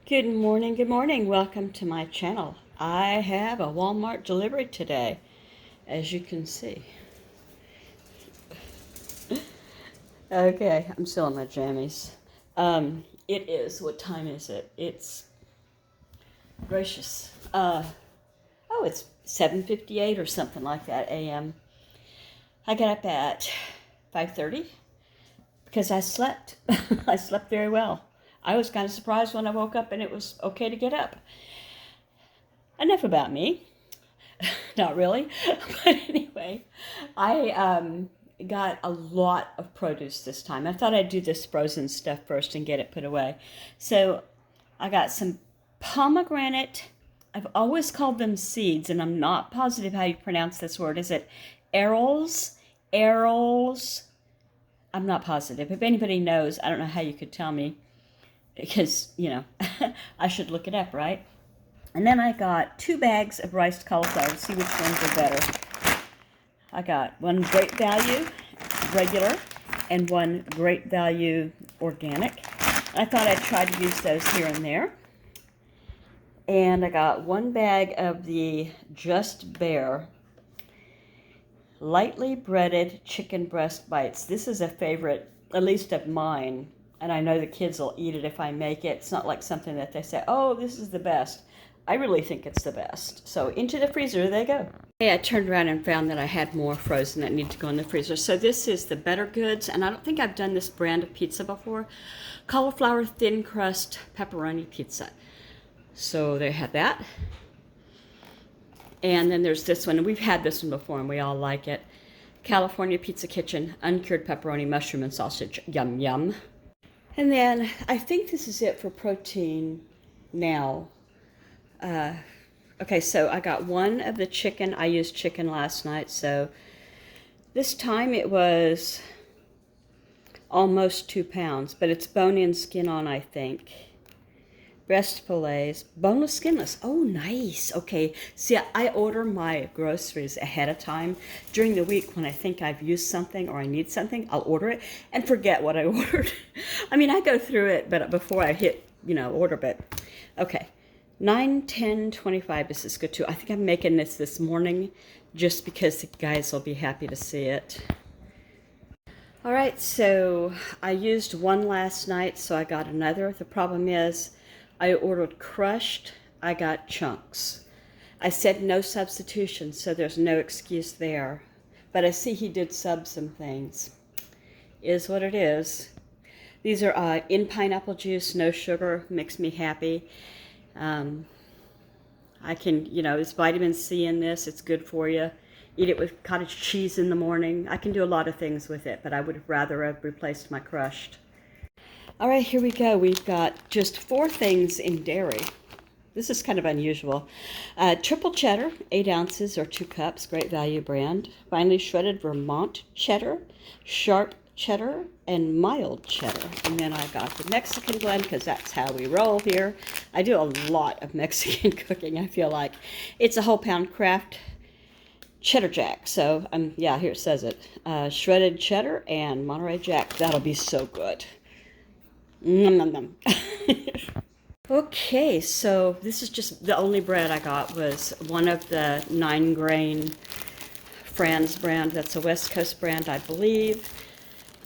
Good morning, good morning. Welcome to my channel. I have a Walmart delivery today, as you can see. Okay, I'm still in my jammies. It is, what time is it? It's, gracious. It's 7:58 or something like that a.m. I got up at 5:30 because I slept. I slept very well. I was kind of surprised when I woke up and it was okay to get up. Enough about me. Not really. But anyway, I got a lot of produce this time. I thought I'd do this frozen stuff first and get it put away. So I got some pomegranate. I've always called them seeds, and I'm not positive how you pronounce this word. Is it arils? Arils? I'm not positive. If anybody knows, I don't know how you could tell me because, I should look it up, right? And then I got 2 bags of riced cauliflower. See which ones are better. I got one Great Value regular and one Great Value organic. I thought I'd try to use those here and there. And I got 1 bag of the Just Bare lightly breaded chicken breast bites. This is a favorite, at least of mine. And I know the kids will eat it if I make it. It's not like something that they say, oh, this is the best. I really think it's the best. So into the freezer they go. Hey, I turned around and found that I had more frozen that need to go in the freezer. So this is the Better Goods, and I don't think I've done this brand of pizza before. Cauliflower thin crust pepperoni pizza. So they have that. And then there's this one, and we've had this one before and we all like it. California Pizza Kitchen, uncured pepperoni, mushroom, and sausage. Yum, yum. And then I think this is it for protein now. Okay, so I got 1 of the chicken. I used chicken last night, so this time it was almost 2 pounds, but it's bone-in, skin-on, I think. Breast fillets, boneless, skinless. Oh, nice. Okay, see, I order my groceries ahead of time. During the week when I think I've used something or I need something, I'll order it and forget what I ordered. I mean, I go through it, but before I hit, order, but okay. 9, 10, 25, this is good too. I think I'm making this morning just because the guys will be happy to see it. All right, so I used 1 last night, so I got another. The problem is I ordered crushed, I got chunks. I said no substitution, so there's no excuse there. But I see he did sub some things. Is what it is. These are in pineapple juice, no sugar, makes me happy. I can, there's vitamin C in this. It's good for you. Eat it with cottage cheese in the morning. I can do a lot of things with it, but I would rather have replaced my crushed. All right, here we go. We've got just 4 things in dairy. This is kind of unusual. Triple cheddar, 8 ounces or 2 cups, Great Value brand. Finely shredded Vermont cheddar, sharp cheddar, and mild cheddar. And then I got the Mexican blend because that's how we roll here. I do a lot of Mexican cooking, I feel like. It's a whole pound Kraft cheddar jack. So, here it says it. Shredded cheddar and Monterey Jack. That'll be so good. Nom, nom, nom. Okay, so this is just the only bread I got was one of the 9-grain Franz brand. That's a West Coast brand, I believe.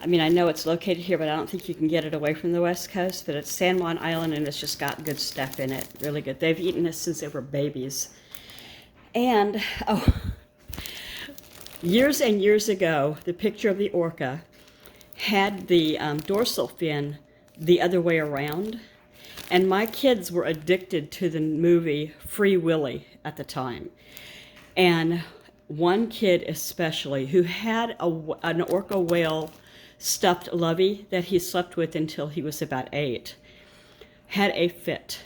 I mean, I know it's located here, but I don't think you can get it away from the West Coast. But it's San Juan Island, and it's just got good stuff in it. Really good. They've eaten this since they were babies. And, years and years ago, the picture of the orca had the dorsal fin the other way around. And my kids were addicted to the movie Free Willy at the time. And one kid especially, who had an orca whale stuffed lovey that he slept with until he was about 8, had a fit.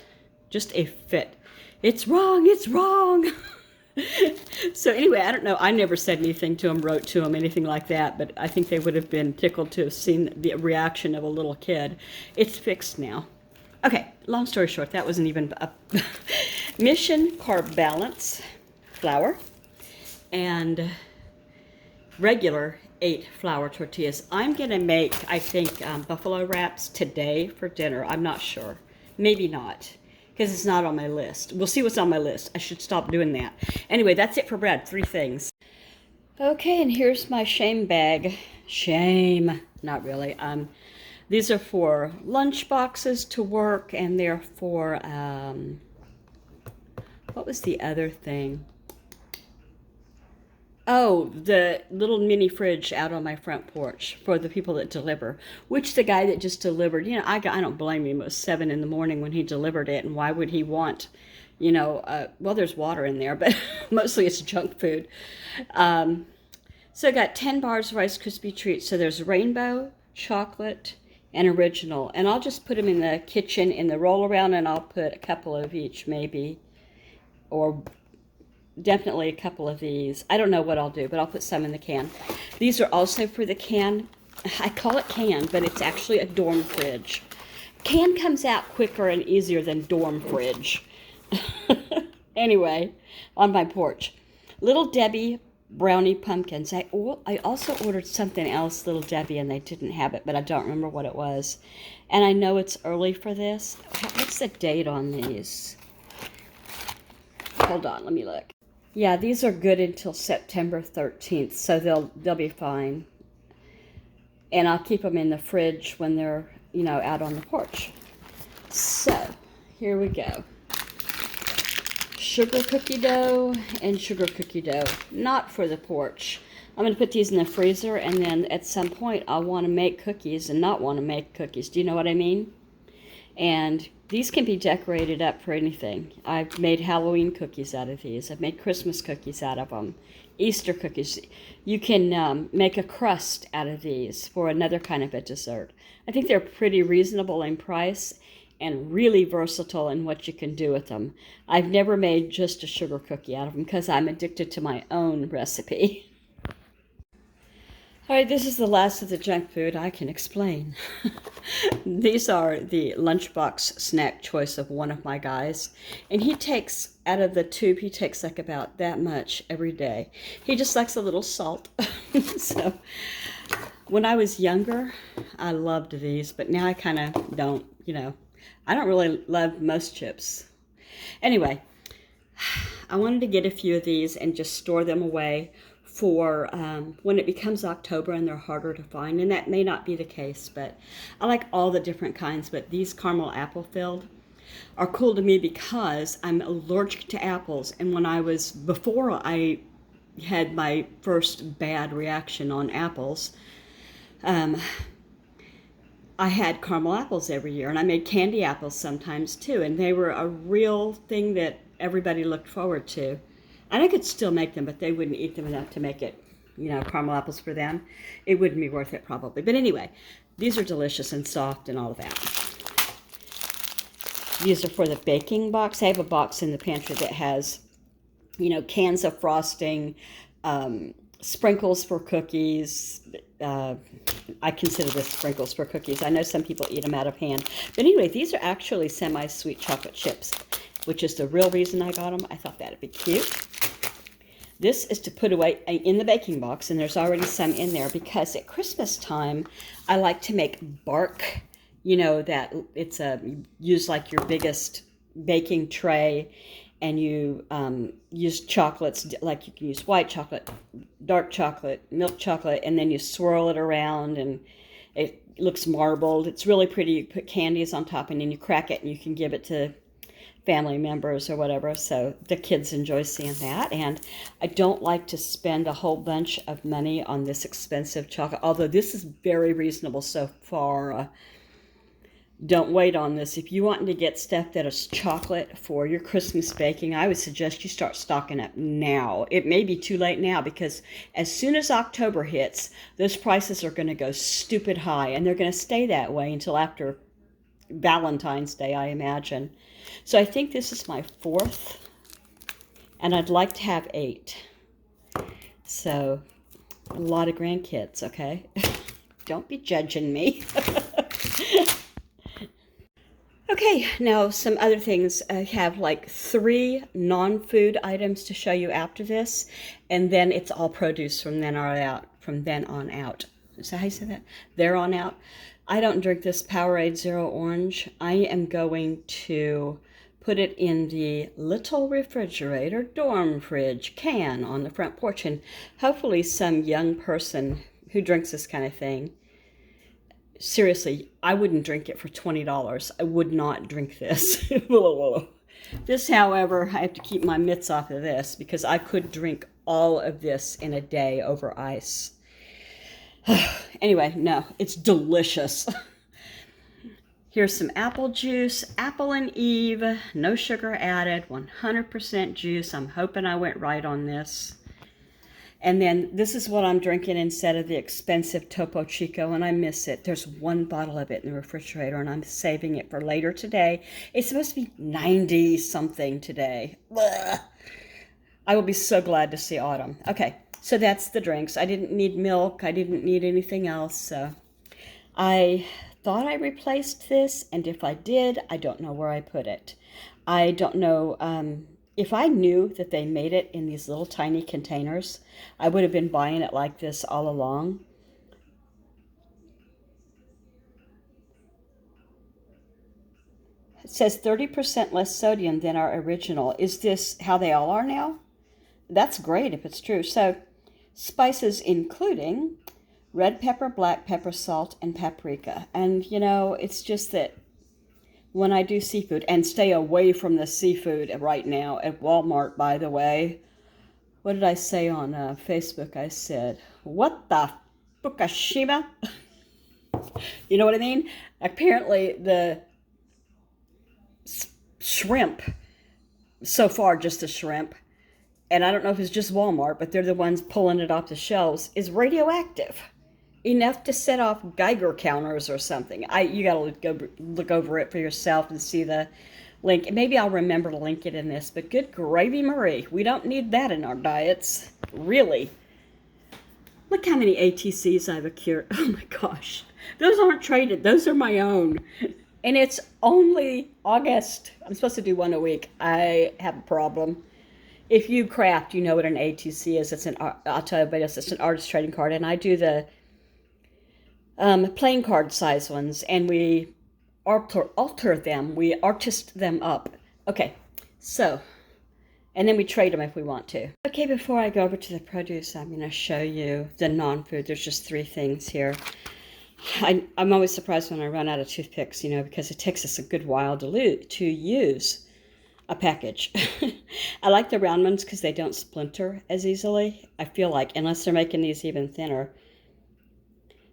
Just a fit. It's wrong, it's wrong. So anyway, I don't know. I never said anything to him, wrote to him, anything like that, but I think they would have been tickled to have seen the reaction of a little kid. It's fixed now. Okay, long story short, that wasn't even a Mission Carb Balance flour and regular 8 flour tortillas. I'm going to make, I think, buffalo wraps today for dinner. I'm not sure. Maybe not. because it's not on my list. We'll see what's on my list. I should stop doing that. Anyway, that's it for bread. 3 things. Okay, and here's my shame bag. Shame. Not really. These are for lunch boxes to work, and they're for, what was the other thing? Oh, the little mini fridge out on my front porch for the people that deliver, which the guy that just delivered, I don't blame him. It was 7 in the morning when he delivered it, and why would he want, well, there's water in there, but mostly it's junk food. So I got 10 bars of Rice Krispie treats. So there's rainbow, chocolate, and original. And I'll just put them in the kitchen in the roll around, and I'll put a couple of each maybe, or definitely a couple of these. I don't know what I'll do, but I'll put some in the can. These are also for the can. I call it can, but it's actually a dorm fridge. Can comes out quicker and easier than dorm fridge. Anyway, on my porch. Little Debbie brownie pumpkins. I also ordered something else, Little Debbie, and they didn't have it, but I don't remember what it was. And I know it's early for this. What's the date on these? Hold on, let me look. Yeah, these are good until September 13th, so they'll be fine. And I'll keep them in the fridge when they're, out on the porch. So, here we go. Sugar cookie dough and sugar cookie dough. Not for the porch. I'm going to put these in the freezer, and then at some point I'll want to make cookies and not want to make cookies. Do you know what I mean? And these can be decorated up for anything. I've made Halloween cookies out of these. I've made Christmas cookies out of them. Easter cookies. You can make a crust out of these for another kind of a dessert. I think they're pretty reasonable in price and really versatile in what you can do with them. I've never made just a sugar cookie out of them because I'm addicted to my own recipe. All right, this is the last of the junk food I can explain. These are the lunchbox snack choice of one of my guys. And he takes, out of the tube, he takes like about that much every day. He just likes a little salt. So when I was younger, I loved these, but now I kind of don't, I don't really love most chips. Anyway, I wanted to get a few of these and just store them away for when it becomes October and they're harder to find, and that may not be the case, but I like all the different kinds, but these caramel apple filled are cool to me because I'm allergic to apples, and before I had my first bad reaction on apples, I had caramel apples every year, and I made candy apples sometimes too, and they were a real thing that everybody looked forward to. And I could still make them, but they wouldn't eat them enough to make it, caramel apples for them. It wouldn't be worth it probably. But anyway, these are delicious and soft and all of that. These are for the baking box. I have a box in the pantry that has, cans of frosting, sprinkles for cookies. I consider this sprinkles for cookies. I know some people eat them out of hand. But anyway, these are actually semi-sweet chocolate chips, which is the real reason I got them. I thought that'd be cute. This is to put away in the baking box, and there's already some in there because at Christmas time, I like to make bark, that it's use like your biggest baking tray, and you use chocolates, like you can use white chocolate, dark chocolate, milk chocolate, and then you swirl it around, and it looks marbled. It's really pretty. You put candies on top, and then you crack it, and you can give it to family members or whatever, so the kids enjoy seeing that. And I don't like to spend a whole bunch of money on this expensive chocolate, although this is very reasonable so far. Don't wait on this. If you want to get stuff that is chocolate for your Christmas baking, I would suggest you start stocking up now. It may be too late now because as soon as October hits, those prices are going to go stupid high, and they're going to stay that way until after Valentine's Day, I imagine. So I think this is my 4th, and I'd like to have 8. So a lot of grandkids, okay? Don't be judging me. Okay, now some other things. I have like 3 non-food items to show you after this, and then it's all produce from then on out. Is that how you say that? There on out. I don't drink this Powerade Zero Orange. I am going to put it in the little refrigerator, dorm fridge can on the front porch, and hopefully some young person who drinks this kind of thing, seriously, I wouldn't drink it for $20. I would not drink this. This, however, I have to keep my mitts off of this because I could drink all of this in a day over ice. Anyway, no, it's delicious. Here's some apple juice, Apple and Eve, no sugar added, 100% juice. I'm hoping I went right on this. And then this is what I'm drinking instead of the expensive Topo Chico, and I miss it. There's one bottle of it in the refrigerator, and I'm saving it for later today. It's supposed to be 90-something today. Blah. I will be so glad to see autumn. Okay, so that's the drinks. I didn't need milk. I didn't need anything else, so I thought I replaced this, and if I did, I don't know where I put it. I don't know. If I knew that they made it in these little tiny containers, I would have been buying it like this all along. It says 30% less sodium than our original. Is this how they all are now? That's great if it's true. So, spices including red pepper, black pepper, salt, and paprika. And, you know, it's just that when I do seafood, and stay away from the seafood right now at Walmart, by the way. What did I say on Facebook? I said, what the Fukushima? You know what I mean? Apparently the shrimp, so far just the shrimp, and I don't know if it's just Walmart, but they're the ones pulling it off the shelves, is radioactive. Enough to set off Geiger counters or something. You gotta look over it for yourself and see the link. Maybe I'll remember to link it in this, but good gravy Marie. We don't need that in our diets. Really. Look how many ATCs I've accrued. Oh my gosh. Those aren't traded. Those are my own. And it's only August. I'm supposed to do one a week. I have a problem. If you craft, you know what an ATC is. I'll tell everybody else, it's an artist trading card. And I do the playing card size ones, and we alter them, we artist them up. Okay, so, and then we trade them if we want to. Okay, before I go over to the produce, I'm going to show you the non-food. There's just 3 things here. I'm always surprised when I run out of toothpicks, you know, because it takes us a good while to use a package. I like the round ones because they don't splinter as easily, I feel like, unless they're making these even thinner.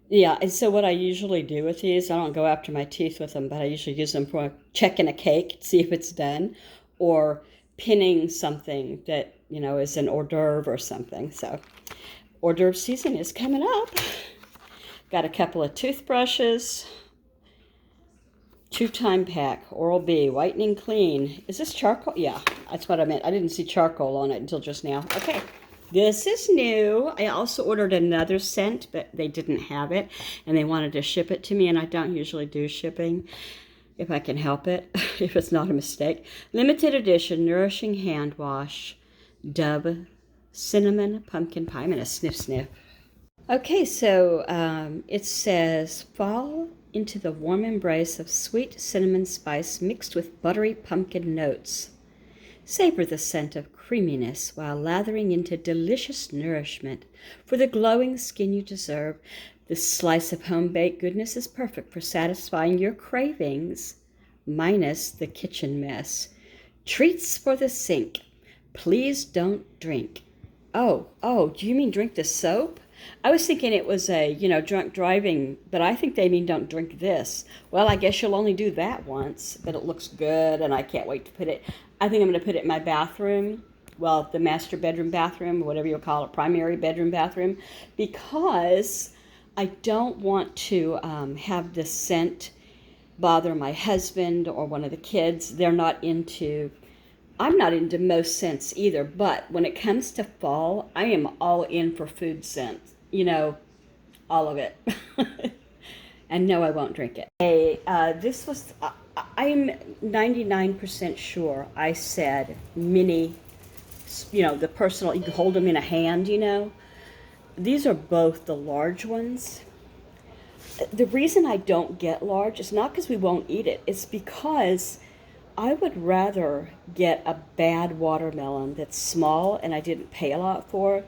Yeah, and so what I usually do with these, I don't go after my teeth with them, but I usually use them for checking a cake, see if it's done, or pinning something that, you know, is an hors d'oeuvre or something. So, hors d'oeuvre season is coming up. Got a couple of toothbrushes, 2-time pack, Oral-B, whitening clean. Is this charcoal? Yeah, that's what I meant. I didn't see charcoal on it until just now. Okay. This is new. I also ordered another scent, but they didn't have it, and they wanted to ship it to me, and I don't usually do shipping if I can help it, if it's not a mistake. Limited edition, nourishing hand wash, Dove, cinnamon, pumpkin pie. I'm going to sniff. Okay, so it says, fall into the warm embrace of sweet cinnamon spice mixed with buttery pumpkin notes. Savor the scent of creaminess while lathering into delicious nourishment. For the glowing skin you deserve, this slice of home-baked goodness is perfect for satisfying your cravings, minus the kitchen mess. Treats for the sink. Please don't drink. Oh, do you mean drink the soap? I was thinking it was a, drunk driving, but I think they mean don't drink this. Well, I guess you'll only do that once, but it looks good, and I can't wait to put it. I think I'm going to put it in my bathroom, well, the master bedroom bathroom, whatever you'll call it, primary bedroom bathroom, because I don't want to have the scent bother my husband or one of the kids. I'm not into most scents either, but when it comes to fall, I am all in for food scents, all of it. And no, I won't drink it. This was, I'm 99% sure I said mini, the personal, you can hold them in a hand, These are both the large ones. The reason I don't get large is not because we won't eat it. It's because I would rather get a bad watermelon that's small and I didn't pay a lot for,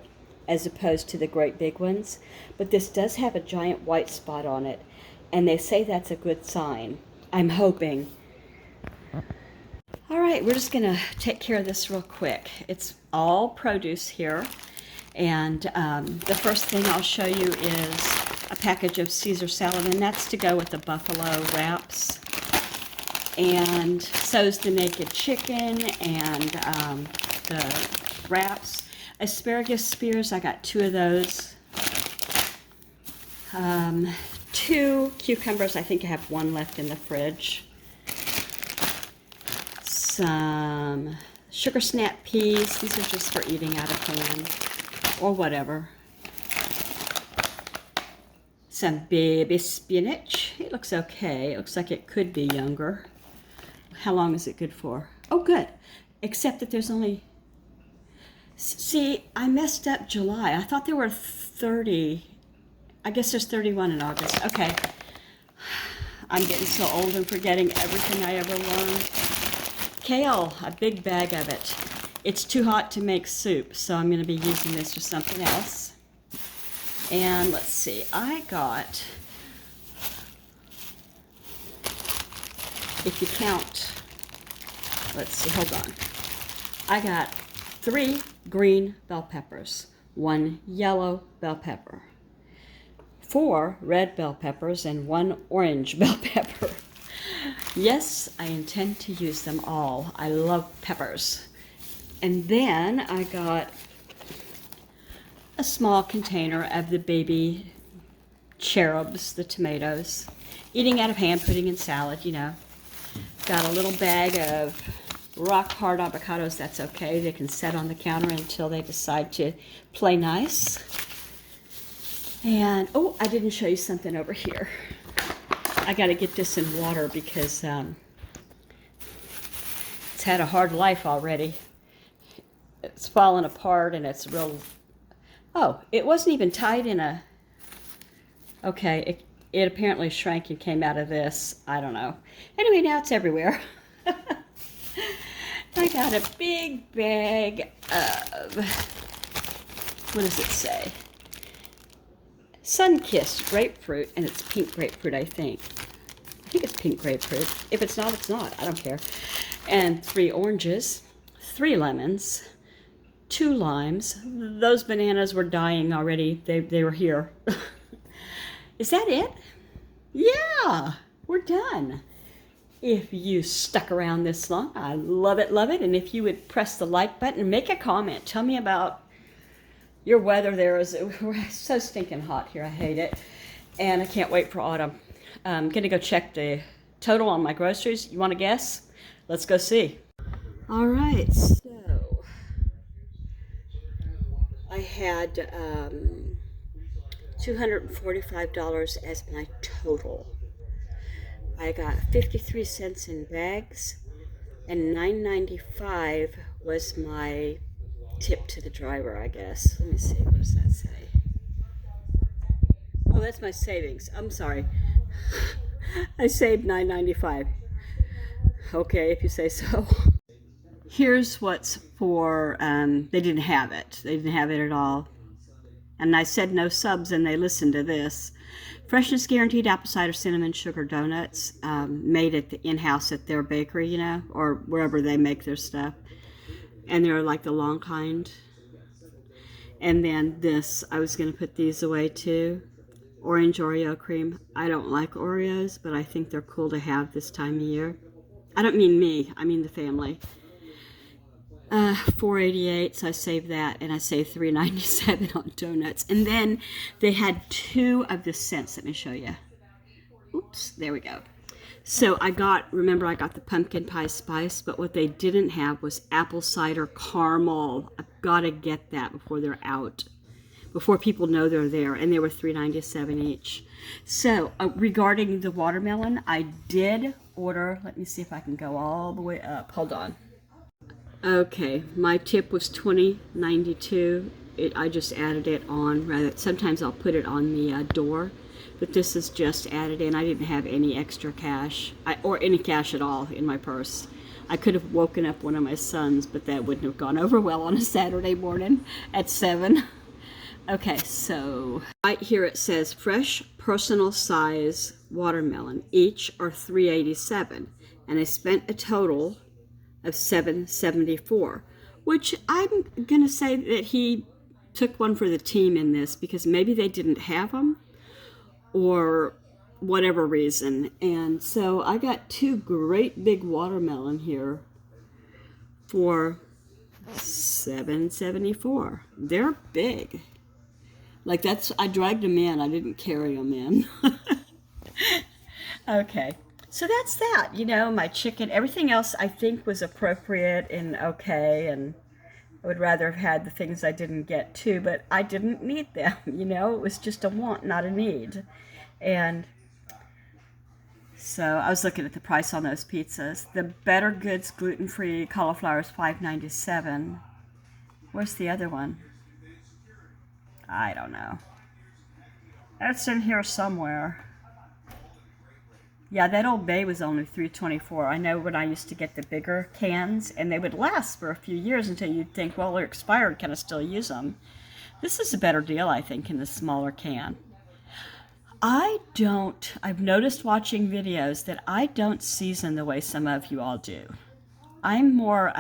as opposed to the great big ones. But this does have a giant white spot on it, and they say that's a good sign. I'm hoping. All right, we're just gonna take care of this real quick. It's all produce here, and the first thing I'll show you is a package of Caesar salad, and that's to go with the buffalo wraps. And so's the naked chicken and the wraps. Asparagus spears, I got 2 of those. 2 cucumbers, I think I have 1 left in the fridge. Some sugar snap peas, these are just for eating out of pan or whatever. Some baby spinach, it looks okay, it looks like it could be younger. How long is it good for? Oh, good. Except that there's only... See, I messed up July. I thought there were 30. I guess there's 31 in August. Okay. I'm getting so old and forgetting everything I ever learned. Kale, a big bag of it. It's too hot to make soup, so I'm going to be using this for something else. And let's see, I got... If you count, let's see, hold on. I got 3 green bell peppers, 1 yellow bell pepper, 4 red bell peppers, and 1 orange bell pepper. Yes, I intend to use them all. I love peppers. And then I got a small container of the baby cherubs, the tomatoes. Eating out of hand, putting in salad, you know. Got a little bag of rock hard avocados. That's okay. They can set on the counter until they decide to play nice. And, oh, I didn't show you something over here. I got to get this in water because it's had a hard life already. It's fallen apart and it's real... Oh, it wasn't even tied in a... Okay, it apparently shrank and came out of this. I don't know. Anyway, now it's everywhere. I got a big bag of... What does it say? Sun-kissed grapefruit, and it's pink grapefruit, I think. I think it's pink grapefruit. If it's not, it's not. I don't care. And 3 oranges, 3 lemons, 2 limes. Those bananas were dying already. They were here. Is that it? Yeah, we're done. If you stuck around this long, I love it, love it. And if you would press the like button and make a comment, tell me about your weather there. Is so stinking hot here. I hate it. And I can't wait for autumn. I'm going to go check the total on my groceries. You want to guess? Let's go see. All right, so I had $245 as my total. I got 53 cents in bags, and $9.95 was my tip to the driver, I guess. Let me see, what does that say? Oh, that's my savings. I'm sorry. I saved $9.95. Okay, if you say so. Here's what's for, they didn't have it. They didn't have it at all. And I said no subs, and they listened to this. Freshness guaranteed apple cider cinnamon sugar donuts, made at the in-house at their bakery, you know, or wherever they make their stuff. And they're like the long kind. And then this, I was going to put these away too. Orange Oreo cream. I don't like Oreos, but I think they're cool to have this time of year. I don't mean me, I mean the family. $4.88, so I saved that, and I saved $3.97 on donuts. And then they had 2 of the scents. Let me show you. Oops, there we go. So I got the pumpkin pie spice, but what they didn't have was apple cider caramel. I've got to get that before they're out, before people know they're there, and they were $3.97 each. So regarding the watermelon, I did order, let me see if I can go all the way up. Hold on. Okay, my tip was $20.92. I just added it on. Sometimes I'll put it on the door, but this is just added in. I didn't have any extra cash, or any cash at all in my purse. I could have woken up one of my sons, but that wouldn't have gone over well on a Saturday morning at 7. Okay, so right here it says fresh personal size watermelon. Each are $3.87, and I spent a total of $7.74, which I'm gonna say that he took one for the team in this because maybe they didn't have them or whatever reason. And so I got 2 great big watermelon here for $7.74. They're big. Like I dragged them in. I didn't carry them in. Okay. So that's that. You know, my chicken, everything else I think was appropriate and okay. And I would rather have had the things I didn't get too, but I didn't need them. You know, it was just a want, not a need. And so I was looking at the price on those pizzas. The Better Goods gluten-free cauliflower is $5.97. Where's the other one? I don't know. That's in here somewhere. Yeah, that Old Bay was only $3.24. I know when I used to get the bigger cans, and they would last for a few years until you'd think, well, they're expired, can I still use them? This is a better deal, I think, in the smaller can. I've noticed watching videos that I don't season the way some of you all do. I'm more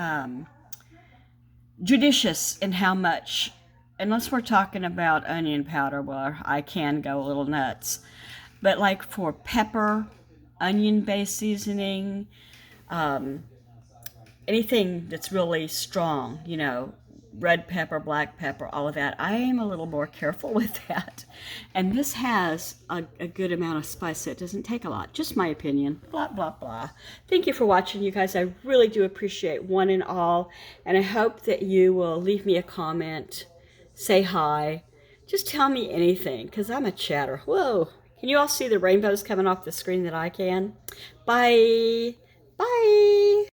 judicious in how much, unless we're talking about onion powder, where I can go a little nuts. But like for pepper, onion-based seasoning, anything that's really strong, you know, red pepper, black pepper, all of that, I am a little more careful with that. And this has a good amount of spice, so it doesn't take a lot. Just my opinion. Blah, blah, blah. Thank you for watching, you guys. I really do appreciate one and all. And I hope that you will leave me a comment, say hi. Just tell me anything, because I'm a chatter. Whoa. Can you all see the rainbows coming off the screen that I can? Bye. Bye.